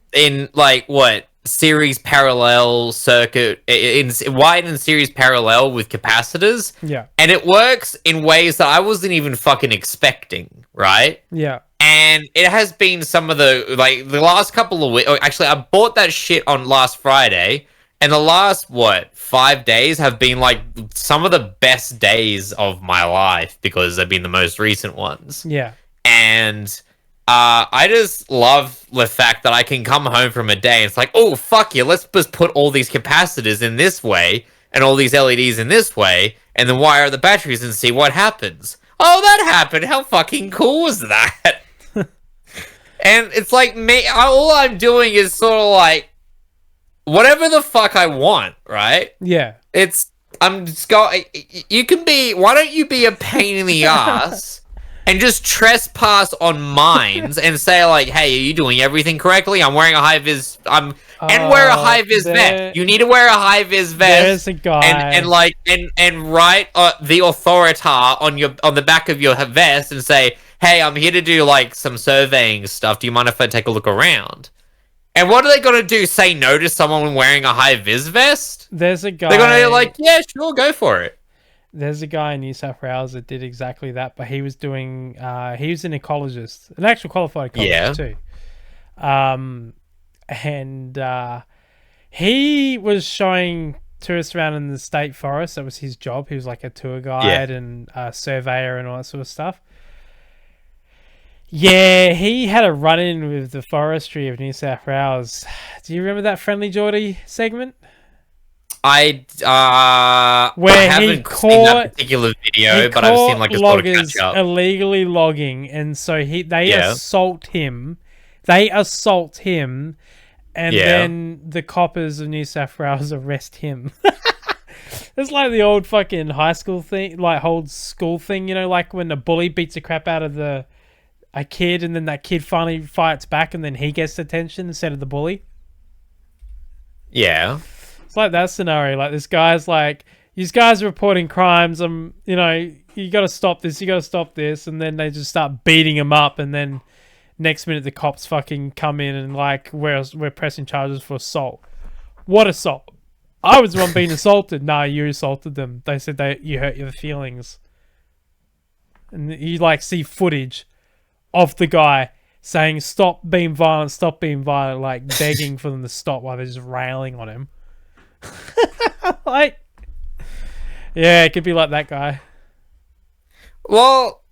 like what series parallel circuit in wide and series parallel with capacitors.
Yeah.
And it works in ways that I wasn't even fucking expecting. Right.
Yeah.
And it has been some of the last couple of weeks. Actually, I bought that shit on last Friday. And the last, 5 days have been like some of the best days of my life because they've been the most recent ones.
Yeah.
And I just love the fact that I can come home from a day and it's like, oh, fuck yeah, let's just put all these capacitors in this way and all these LEDs in this way and then wire the batteries and see what happens. Oh, that happened. How fucking cool was that? And it's like all I'm doing is sort of like, whatever the fuck I want, right?
Yeah.
I'm just going. Why don't you be a pain in the ass and just trespass on mines and say like, hey, are you doing everything correctly? I'm wearing a high vis. And wear a high vis vest. You need to wear a high vis vest.
There's a guy
and write the authorita on the back of your vest and say, hey, I'm here to do like some surveying stuff. Do you mind if I take a look around? And what are they going to do? Say no to someone wearing a high-vis vest?
There's a guy...
They're going to be like, yeah, sure, go for it.
There's a guy in New South Wales that did exactly that, but he was doing... he was an ecologist, an actual qualified ecologist too. And he was showing tourists around in the state forest. That was his job. He was like a tour guide and a surveyor and all that sort of stuff. Yeah, he had a run-in with the forestry of New South Wales. Do you remember that Friendly Geordie segment?
I haven't seen that particular video, but I've seen like a sort of catch up.
Illegally logging, and so they assault him. They assault him, and then the coppers of New South Wales arrest him. It's like the old fucking high school thing, like old school thing, like when the bully beats the crap out of a kid, and then that kid finally fights back, and then he gets detention instead of the bully.
Yeah,
it's like that scenario. Like this guy's like, these guys are reporting crimes. You got to stop this. You got to stop this, and then they just start beating him up, and then next minute the cops fucking come in and like, we're pressing charges for assault. What assault? I was the one being assaulted. Nah, you assaulted them. They said you hurt your feelings, and you like see footage of the guy saying, stop being violent, like begging for them to stop while they're just railing on him. Like, yeah, it could be like that guy.
Well,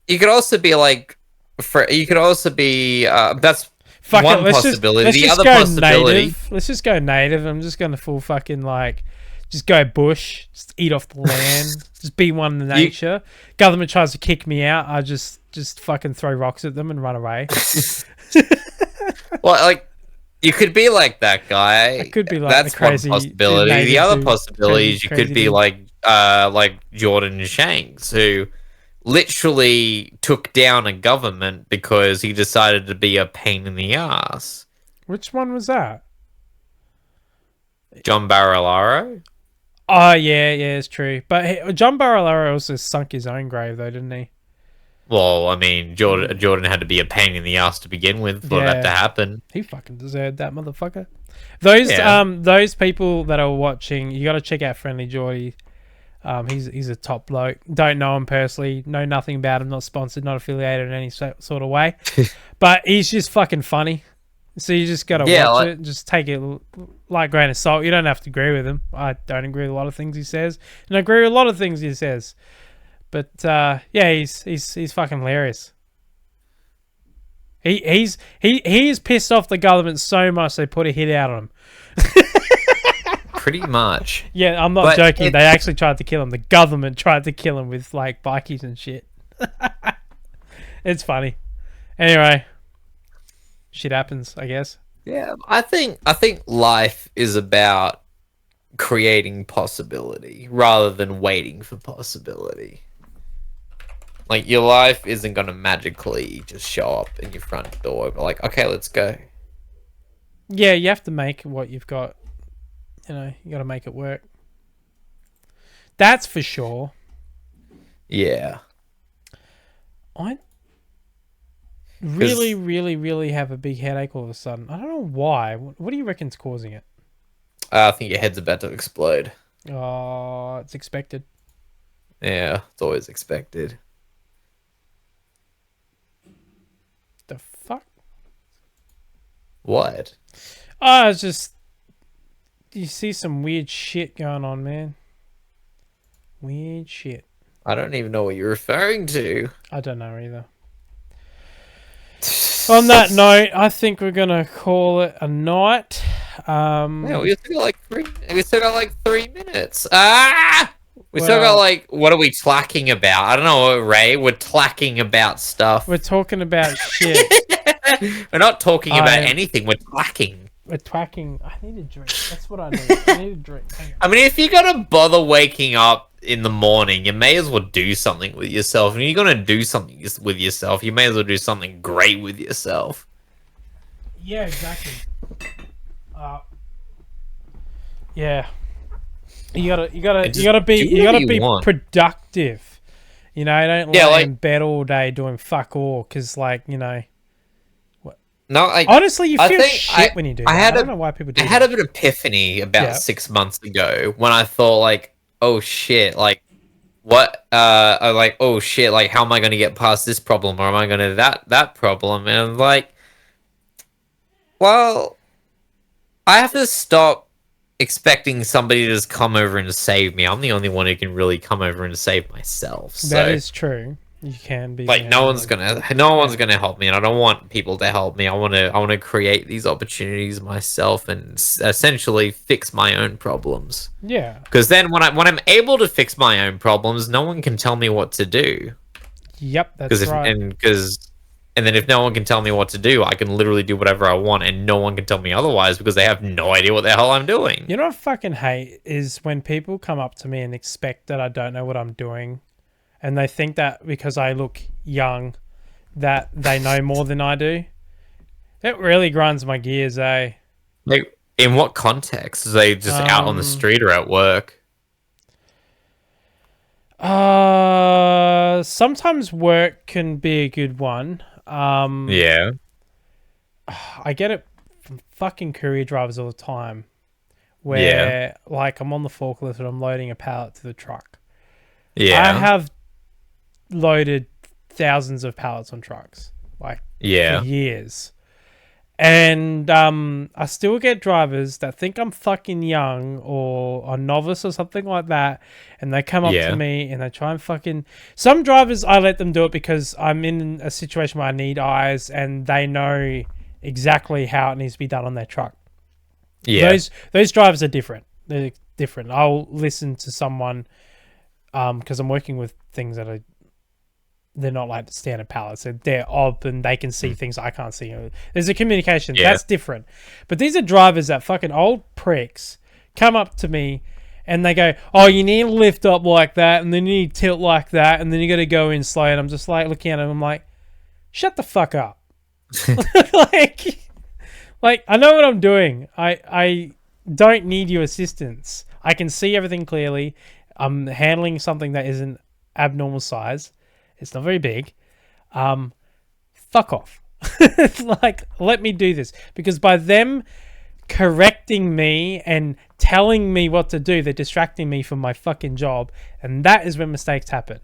you could also be like, that's
Fuck
one
it,
possibility. The other
possibility. Let's just go native. I'm just going to full fucking like, just go bush, just eat off the land, just be one in nature. Government tries to kick me out, I just fucking throw rocks at them and run away.
Well, like, you could be like that guy.
I could be like
that's
the crazy,
one possibility. The other possibility is you could be like Jordan Shanks, who literally took down a government because he decided to be a pain in the ass.
Which one was that?
John Barilaro?
Oh yeah, it's true. But John Barilaro also sunk his own grave, though, didn't he?
Well, I mean, Jordan had to be a pain in the ass to begin with for that to happen.
He fucking deserved that, motherfucker. Those people that are watching, you got to check out Friendly Geordie. He's a top bloke. Don't know him personally. Know nothing about him. Not sponsored. Not affiliated in any sort of way. But he's just fucking funny. So you just gotta watch it. Just take it like a grain of salt. You don't have to agree with him. I don't agree with a lot of things he says, and I agree with a lot of things he says. But he's fucking hilarious. He is pissed off the government so much they put a hit out on him.
Pretty much.
Yeah, I'm not joking. They actually tried to kill him. The government tried to kill him with like bikies and shit. It's funny. Anyway, shit happens, I guess.
Yeah, I think life is about creating possibility rather than waiting for possibility. Like, your life isn't going to magically just show up in your front door. But like, okay, let's go.
Yeah, you have to make what you've got. You know, you got to make it work. That's for sure.
Yeah.
I really, really, really have a big headache all of a sudden. I don't know why. What do you reckon's causing it?
I think your head's about to explode.
Oh, it's expected.
Yeah, it's always expected.
The fuck?
What?
Oh, it's just... You see some weird shit going on, man. Weird shit.
I don't even know what you're referring to.
I don't know either. On that note, I think we're gonna call it a night.
Yeah, we still got like 3 minutes. We still got like, what are we tlacking about? I don't know, Ray. We're tlacking about stuff.
We're talking about shit.
We're not talking about anything. We're tlacking.
We're twacking. I need a drink. That's what I need. I need a drink.
I mean, if you're gonna bother waking up in the morning, you may as well do something with yourself. And you're gonna do something with yourself, you may as well do something great with yourself.
Yeah, exactly. Yeah. You gotta be productive. You know, don't lay in bed all day doing fuck all, because like, you know.
No,
honestly, you feel shit when you do that. I don't know why people do that.
I had a bit of epiphany about 6 months ago when I thought, like, oh shit, like, what? Like, oh shit, like, how am I going to get past this problem, or am I going to that problem? And I'm like, well, I have to stop expecting somebody to just come over and save me. I'm the only one who can really come over and save myself. So.
That is true. You can be
like no one's gonna help me, and I don't want people to help me. I want to create these opportunities myself and essentially fix my own problems.
Yeah.
Because then when I'm able to fix my own problems, no one can tell me what to do.
Yep, that's right.
And then if no one can tell me what to do, I can literally do whatever I want, and no one can tell me otherwise because they have no idea what the hell I'm doing.
You know what I fucking hate is when people come up to me and expect that I don't know what I'm doing. And they think that because I look young, that they know more than I do. It really grinds my gears, eh?
Like, in what context? Are they just out on the street or at work?
Sometimes work can be a good one.
Yeah.
I get it from fucking courier drivers all the time. Where, like, I'm on the forklift and I'm loading a pallet to the truck.
Yeah.
I have loaded thousands of pallets on trucks, like for years, and I still get drivers that think I'm fucking young or a novice or something like that, and they come up to me and they try and fucking. Some drivers I let them do it because I'm in a situation where I need eyes and they know exactly how it needs to be done on their truck. Yeah, those drivers are different. They're different. I'll listen to someone because I'm working with things that are. They're not like standard pallets. They're odd and they can see things I can't see. There's a communication. That's different. But these are drivers that fucking old pricks come up to me and they go, oh, you need to lift up like that and then you need to tilt like that and then you got to go in slow. And I'm just like looking at them. I'm like, shut the fuck up. like I know what I'm doing. I don't need your assistance. I can see everything clearly. I'm handling something that isn't abnormal size. It's not very big. Fuck off. Like, let me do this. Because by them correcting me and telling me what to do, they're distracting me from my fucking job. And that is when mistakes happen.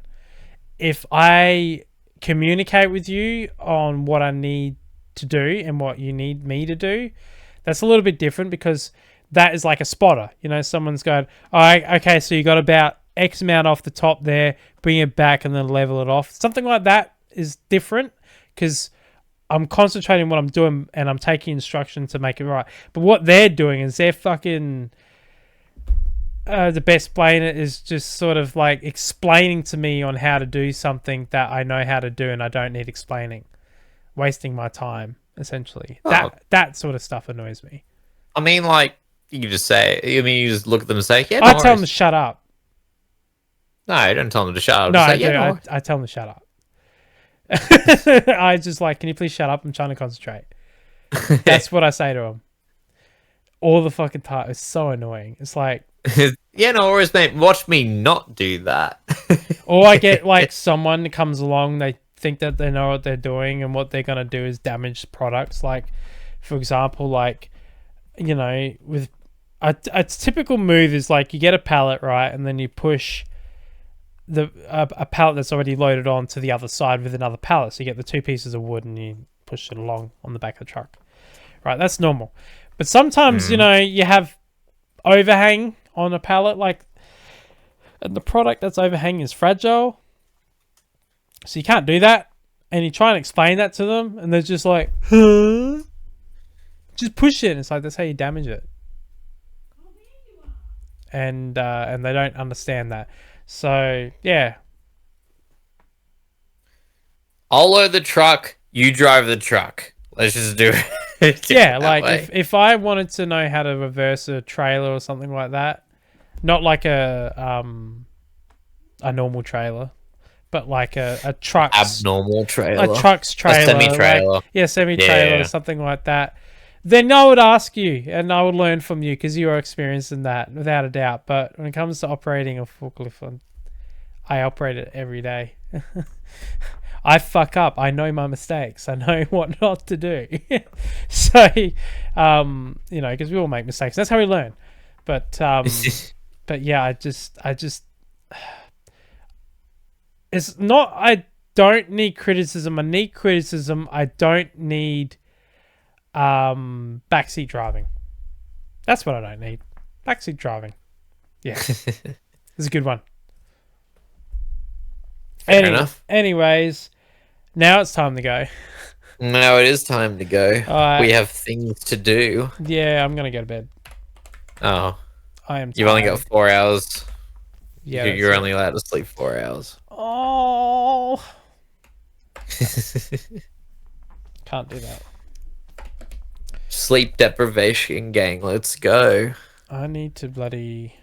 If I communicate with you on what I need to do and what you need me to do, that's a little bit different, because that is like a spotter. You know, someone's going, all right, okay, so you got about X amount off the top there, bring it back and then level it off. Something like that is different, because I'm concentrating on what I'm doing and I'm taking instruction to make it right. But what they're doing is they're fucking... the best explain it is just sort of like explaining to me on how to do something that I know how to do and I don't need explaining. Wasting my time, essentially.
Oh.
That sort of stuff annoys me.
I mean, like, you can just say, I mean, you just look at them and say, yeah,
I tell them to shut up.
No, don't tell them to shut up.
No,
Just
I
say,
do.
yeah,
I tell them to shut up. I just like, can you please shut up? I'm trying to concentrate. That's what I say to them. All the fucking time. It's so annoying. It's like...
yeah, no worries, mate. Watch me not do that.
Or I get like someone that comes along, they think that they know what they're doing and what they're going to do is damage products. Like, for example, like, you know, with a typical move is like you get a pallet, right? And then you push a pallet that's already loaded on to the other side with another pallet. So you get the two pieces of wood and you push it along on the back of the truck. Right, that's normal. But sometimes, you know, you have overhang on a pallet, like, and the product that's overhanging is fragile. So you can't do that. And you try and explain that to them, and they're just like, huh? Just push it. And it's like, that's how you damage it. And they don't understand that. So, yeah.
I'll load the truck, you drive the truck. Let's just do it.
Yeah, like if I wanted to know how to reverse a trailer or something like that, not like a normal trailer, but like a truck's
abnormal trailer,
a truck's trailer,
a semi-trailer,
like, yeah, semi-trailer, something like that. Then I would ask you, and I would learn from you because you are experienced in that, without a doubt. But when it comes to operating a forklift, I operate it every day. I fuck up. I know my mistakes. I know what not to do. So, you know, because we all make mistakes. That's how we learn. But yeah, I just, it's not, I don't need criticism. I need criticism. I don't need backseat driving. That's what I don't need. Backseat driving. Yeah. This is a good one.
Fair enough.
Anyways, now it's time to go.
Now it is time to go. We have things to do.
Yeah, I'm going to go to bed.
Oh.
I am tired.
You've only got 4 hours.
Yeah,
you're only allowed to sleep 4 hours.
Oh. Can't do that.
Sleep deprivation, gang. Let's go.
I need to bloody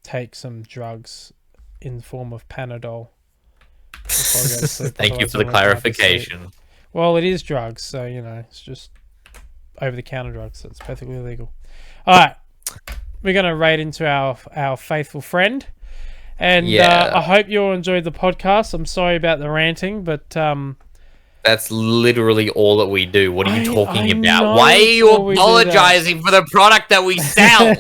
take some drugs in the form of Panadol before I go to sleep.
Thank you for the clarification.
Well, it is drugs, so, you know, it's just over-the-counter drugs, so it's perfectly legal. All right. We're going to raid into our faithful friend. And I hope you all enjoyed the podcast. I'm sorry about the ranting, but...
that's literally all that we do. What are you talking about?
Know,
why are you apologizing for the product that we sell?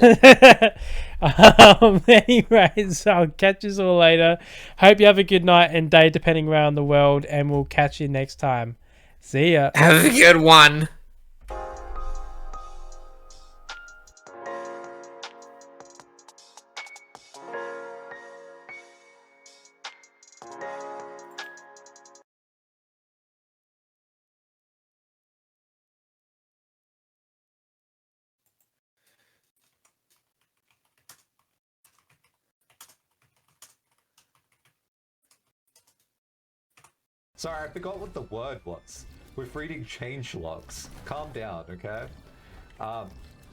Anyways, I'll catch you all later. Hope you have a good night and day, depending around the world, and we'll catch you next time. See ya.
Have a good one.
Sorry, I forgot what the word was. We're reading change logs. Calm down, okay?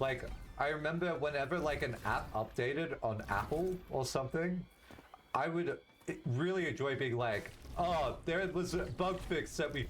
Like, I remember whenever, like, an app updated on Apple or something, I would really enjoy being like, oh, there was a bug fix that we